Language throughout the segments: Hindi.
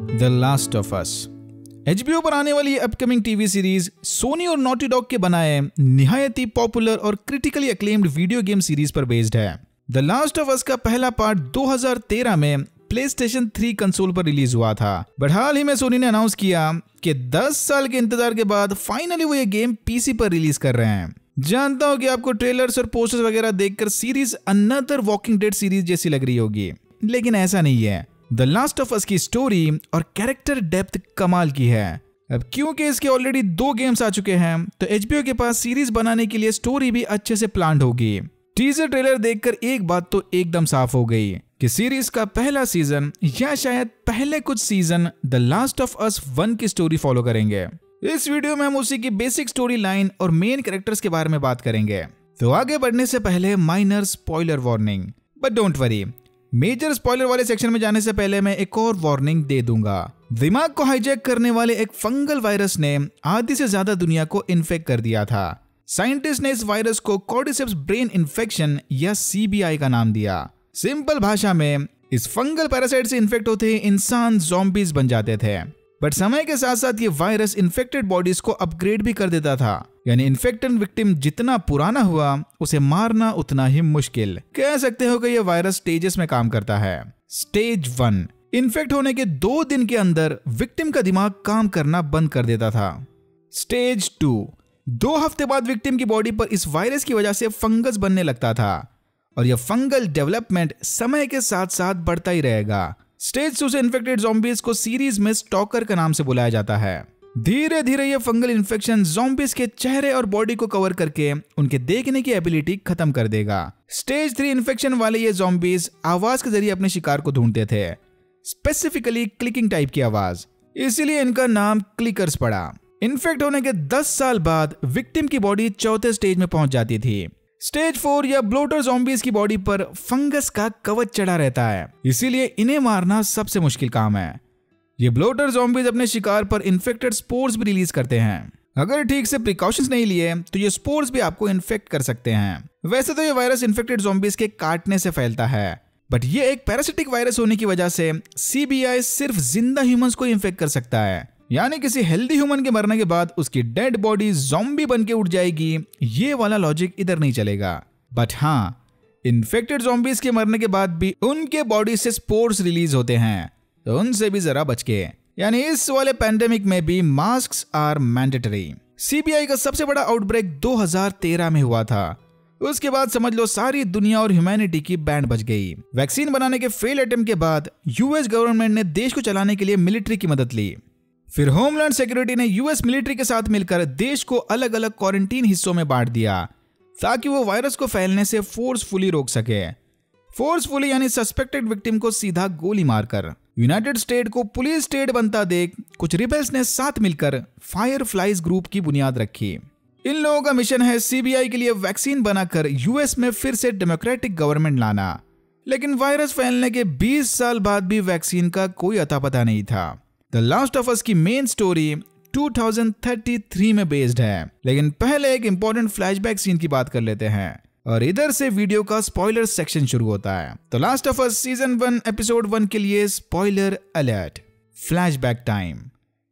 The last of us. HBO पर आने वाली अपकमिंग टीवी सीरीज सोनी और नॉटी डॉग के बनाए निहायत ही पॉपुलर और critically acclaimed video game series पर बेस्ड है। द लास्ट ऑफ अस का पहला पार्ट 2013 में PlayStation 3 कंसोल पर रिलीज हुआ था, बट हाल ही में सोनी ने अनाउंस किया कि 10 साल के इंतजार के बाद फाइनली वो ये गेम PC पर रिलीज कर रहे हैं। जानता हूँ कि आपको ट्रेलर्स और पोस्टर्स वगैरह देखकर series another walking dead series जैसी लग रही होगी, लेकिन ऐसा नहीं है। द लास्ट ऑफ अस की स्टोरी और कैरेक्टर डेप्थ कमाल की है। अब क्योंकि इसके ऑलरेडी 2 गेम्स आ चुके हैं, तो HBO के पास सीरीज बनाने के लिए स्टोरी भी अच्छे से प्लान्ड होगी। टीजर ट्रेलर देखकर एक बात तो एकदम साफ हो गई कि सीरीज का पहला सीजन या शायद पहले कुछ season the last of us 1 की स्टोरी फॉलो करेंगे। इस वीडियो में हम उसी की बेसिक स्टोरी लाइन और मेन कैरेक्टर्स के बारे में बात करेंगे। तो आगे बढ़ने से पहले minor spoiler warning, but don't worry, major spoiler वाले सेक्शन में जाने से पहले मैं एक और वार्निंग दे दूंगा। दिमाग को हाईजैक करने वाले एक फंगल वायरस ने आधी से ज्यादा दुनिया को इन्फेक्ट कर दिया था। साइंटिस्ट ने इस वायरस को कॉर्डिसेप्स ब्रेन इन्फेक्शन या CBI का नाम दिया। सिंपल भाषा में इस फंगल पैरासाइट से इन्फेक्ट होते ही इंसान ज़ॉम्बीज बन जाते थे, बट समय के साथ साथ ये वायरस इन्फेक्टेड बॉडीज को अपग्रेड भी कर देता था। यानी इन्फेक्टेड विक्टिम जितना पुराना हुआ उसे मारना उतना ही मुश्किल। कह सकते हो कि ये वायरस स्टेजेस में काम करता है। स्टेज 1, इन्फेक्ट होने के 2 दिन के अंदर विक्टिम का दिमाग काम करना बंद कर देता था। स्टेज 2, 2 हफ्ते बाद विक्टिम की बॉडी पर इस वायरस की वजह से फंगस बनने लगता था और यह फंगल डेवलपमेंट समय के साथ साथ बढ़ता ही रहेगा। स्टेज 2 से इन्फेक्टेड ज़ॉम्बीज को सीरीज में स्टॉकर का नाम से बुलाया जाता है। धीरे धीरे यह फंगल इन्फेक्शन ज़ॉम्बीज के चेहरे और बॉडी को कवर करके उनके देखने की एबिलिटी खत्म कर देगा। स्टेज 3 इन्फेक्शन वाले ये ज़ॉम्बीज आवाज के जरिए अपने शिकार को ढूंढते थे, स्पेसिफिकली क्लिकिंग टाइप की आवाज, इसीलिए इनका नाम क्लिकर्स पड़ा। इन्फेक्ट होने के 10 साल बाद विक्टिम की बॉडी चौथे स्टेज में पहुंच जाती थी। स्टेज 4 या ब्लोटर ज़ॉम्बीज की बॉडी पर फंगस का कवच चढ़ा रहता है, इसीलिए इन्हें मारना सबसे मुश्किल काम है। ये ब्लोटर ज़ॉम्बीज अपने शिकार पर इन्फेक्टेड स्पोर्स भी रिलीज करते हैं। अगर ठीक से प्रिकॉशंस नहीं लिए तो ये स्पोर्स भी आपको इन्फेक्ट कर सकते हैं। वैसे तो ये वायरस इन्फेक्टेड ज़ॉम्बीज के काटने से फैलता है, बट ये एक पैरासिटिक वायरस होने की वजह से CBI सिर्फ जिंदा ह्यूमंस को इन्फेक्ट कर सकता है। यानी किसी हेल्दी ह्यूमन के मरने के बाद उसकी डेड बॉडी ज़ॉम्बी बन के उठ जाएगी, ये वाला लॉजिक इधर नहीं चलेगा। बट हाँ, इन्फेक्टेड ज़ॉम्बीज के मरने के बाद भी उनके बॉडी से स्पोर्स रिलीज होते हैं, तो उनसे भी जरा बच के। यानी इस वाले पैंडेमिक में भी मास्क्स आर मैंडेटरी। CBI का सबसे बड़ा आउटब्रेक 2013 में हुआ था। उसके बाद समझ लो सारी दुनिया और ह्यूमैनिटी की बैंड बज गई। वैक्सीन बनाने के फेल अटेम्प्ट के बाद US गवर्नमेंट ने देश को चलाने के लिए मिलिट्री की मदद ली। फिर होमलैंड सिक्योरिटी ने US मिलिट्री के साथ मिलकर देश को अलग अलग क्वारंटीन हिस्सों में बांट दिया ताकि वो वायरस को फैलने से फोर्सफुली रोक सके। फोर्सफुली यानी सस्पेक्टेड विक्टिम को सीधा गोली मारकर। यूनाइटेड स्टेट को पुलिस स्टेट बनता देख कुछ रिबेल्स ने साथ मिलकर फायरफ्लाइज ग्रुप की बुनियाद रखी। इन लोगों का मिशन है CBI के लिए वैक्सीन बनाकर US में फिर से डेमोक्रेटिक गवर्नमेंट लाना। लेकिन वायरस फैलने के 20 साल बाद भी वैक्सीन का कोई अता पता नहीं था। द लास्ट ऑफ अस की मेन स्टोरी 2033 में बेस्ड है, लेकिन पहले एक इंपॉर्टेंट फ्लैशबैक सीन की बात कर लेते हैं और इधर से वीडियो का स्पॉइलर सेक्शन शुरू होता है। तो last of us season 1 episode 1 के लिए स्पॉइलर अलर्ट। फ्लैशबैक टाइम,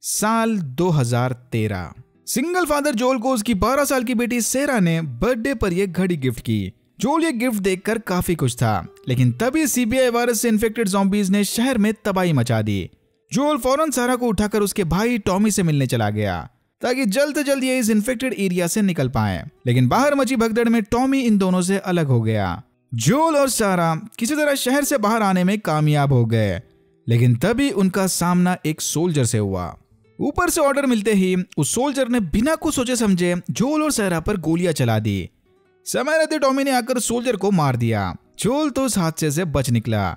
साल 2013। सिंगल फादर जोल को उसकी 12 साल की बेटी सेरा ने बर्थडे पर यह घड़ी गिफ्ट की। जोल ये गिफ्ट देखकर काफी खुश था, लेकिन तभी CBI वायरस से इन्फेक्टेड ज़ॉम्बीज ने शहर में तबाही मचा दी। जोल फौरन सारा को उठाकर उसके भाई टॉमी से मिलने चला गया ताकि जल्द से जल्द ये इस इन्फेक्टेड एरिया से निकल पाए। लेकिन बाहर मची भगदड़ में टॉमी इन दोनों से अलग हो गया। जोल और सारा किसी तरह शहर से बाहर आने में कामयाब हो गए, लेकिन तभी उनका सामना एक सोल्जर से हुआ। ऊपर से ऑर्डर मिलते ही उस सोल्जर ने बिना कुछ सोचे समझे जोल और सारा पर गोलियां चला दी। समय रहते टॉमी ने आकर सोल्जर को मार दिया। जोल तो उस हादसे से बच निकला,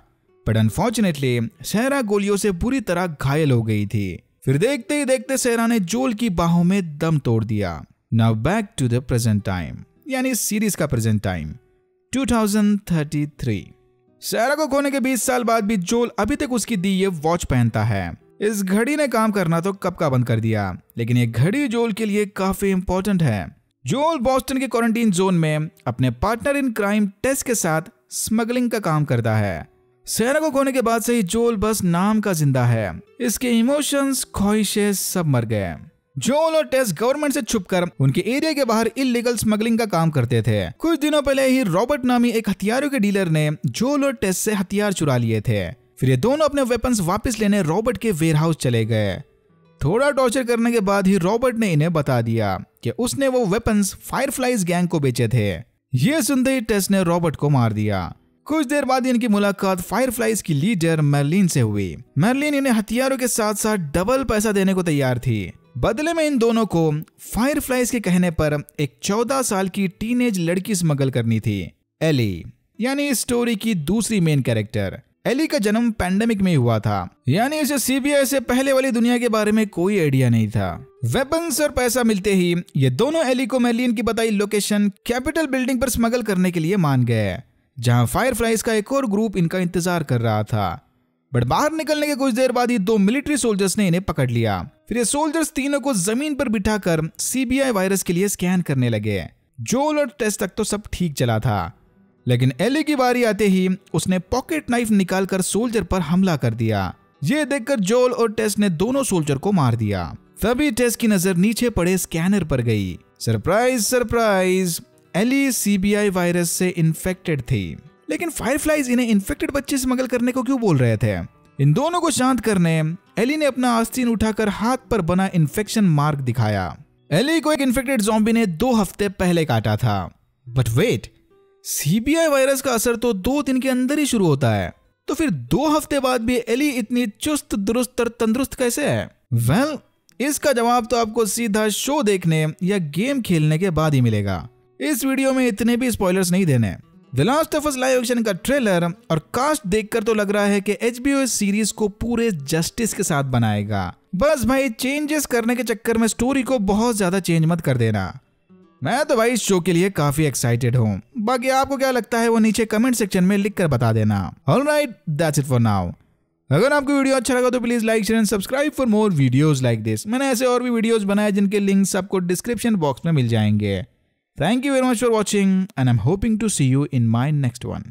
बट अनफॉर्चुनेटली सेरा गोलियों से बुरी तरह घायल हो गई थी। फिर देखते ही देखते सेरा ने जोल की बाहों में दम तोड़ दिया। Now back to the present time, यानी सीरीज का प्रेजेंट टाइम 2033। सेरा को खोने के 20 साल बाद भी जोल अभी तक उसकी दी ये वॉच पहनता है। इस घड़ी ने काम करना तो कब का बंद कर दिया, लेकिन ये घड़ी जोल के लिए काफी इंपॉर्टेंट है। जोल बॉस्टन के क्वारंटीन जोन में अपने पार्टनर इन क्राइम टेस के साथ स्मगलिंग का काम करता है। सेरा को खोने के बाद से ही जोल बस नाम का जिंदा है। इसके इमोशंस, ख्वाहिशें सब मर गए। जोल और टेस गवर्नमेंट से छुपकर उनके एरिया के बाहर इलीगल स्मगलिंग का काम करते थे। कुछ दिनों पहले ही रॉबर्ट नामी एक हथियारों के डीलर ने जोल और टेस से हथियार चुरा लिए थे। फिर ये दोनों अपने वेपन्स वापस लेने रॉबर्ट के वेयरहाउस चले गए। थोड़ा टॉर्चर करने के बाद ही रॉबर्ट ने इन्हें बता दिया कि उसने वो वेपन्स फायरफ्लाइज गैंग को बेचे थे। ये सुनते ही टेस ने रॉबर्ट को मार दिया। कुछ देर बाद इनकी मुलाकात फायरफ्लाइज की लीडर मर्लिन से हुई। मर्लिन इन्हें हथियारों के साथ साथ डबल पैसा देने को तैयार थी। बदले में इन दोनों को फायरफ्लाइज के कहने पर एक 14 साल की टीनेज लड़की स्मगल करनी थी, एली, यानी इस स्टोरी की दूसरी मेन कैरेक्टर। एली का जन्म पैंडेमिक में हुआ था, यानी इसे सीबीआई से पहले वाली दुनिया के बारे में कोई आइडिया नहीं था। वेपन्स और पैसा मिलते ही ये दोनों एली को मर्लिन की बताई लोकेशन कैपिटल बिल्डिंग पर स्मगल करने के लिए मान गए, जहां फायरफ्लाइज का एक और ग्रुप इनका इंतजार कर रहा था। बट बाहर निकलने के कुछ देर बाद ही 2 मिलिट्री सोल्जर्स ने इन्हें पकड़ लिया। फिर ये सोल्जर्स तीनों को जमीन पर बिठाकर सीबीआई वायरस के लिए स्कैन करने लगे। जोल और टेस तक तो सब ठीक चला था, लेकिन एली की बारी आते ही उसने पॉकेट नाइफ निकालकर सोल्जर पर हमला कर दिया। ये देखकर जोल और टेस ने दोनों सोल्जर को मार दिया। तभी टेस की नजर नीचे पड़े स्कैनर पर गई। Surprise surprise, Ellie CBI virus से इन्फेक्टेड थी। लेकिन फायरफ्लाइज इन्हें इन्फेक्टेड बच्चे स्मगल करने को क्यों बोल रहे थे? इन दोनों को शांत करने एली ने अपना आस्तीन उठाकर हाथ पर बना इन्फेक्शन मार्क दिखाया। एली को एक इन्फेक्टेड ज़ॉम्बी ने 2 हफ्ते पहले काटा था। बट वेट, सीबीआई वायरस का असर तो 2 दिन के अंदर ही शुरू होता है, तो फिर 2 हफ्ते बाद भी एली इतनी चुस्त दुरुस्त और तंदुरुस्त कैसे है? वेल, इसका जवाब तो आपको सीधा शो देखने या गेम खेलने के बाद ही मिलेगा। इस वीडियो में इतने भी स्पॉयलर्स नहीं देने। The last of us live action का ट्रेलर और कास्ट देखकर तो लग रहा है कि HBO इस सीरीज को पूरे जस्टिस के साथ बनाएगा। बस भाई चेंजेस करने के चक्कर में स्टोरी को बहुत ज्यादा चेंज मत कर देना। मैं तो भाई इस शो के लिए काफी एक्साइटेड हूँ। बाकी आपको क्या लगता है वो नीचे कमेंट सेक्शन में लिख कर बता देना। Alright, that's it for now. अगर आपको वीडियो अच्छा लगा तो please like, share and subscribe for more videos like this. मैंने ऐसे और भी वीडियोस बनाए जिनके लिंक्स आपको डिस्क्रिप्शन बॉक्स में मिल जाएंगे। Thank you very much for watching, and I'm hoping to see you in my next one.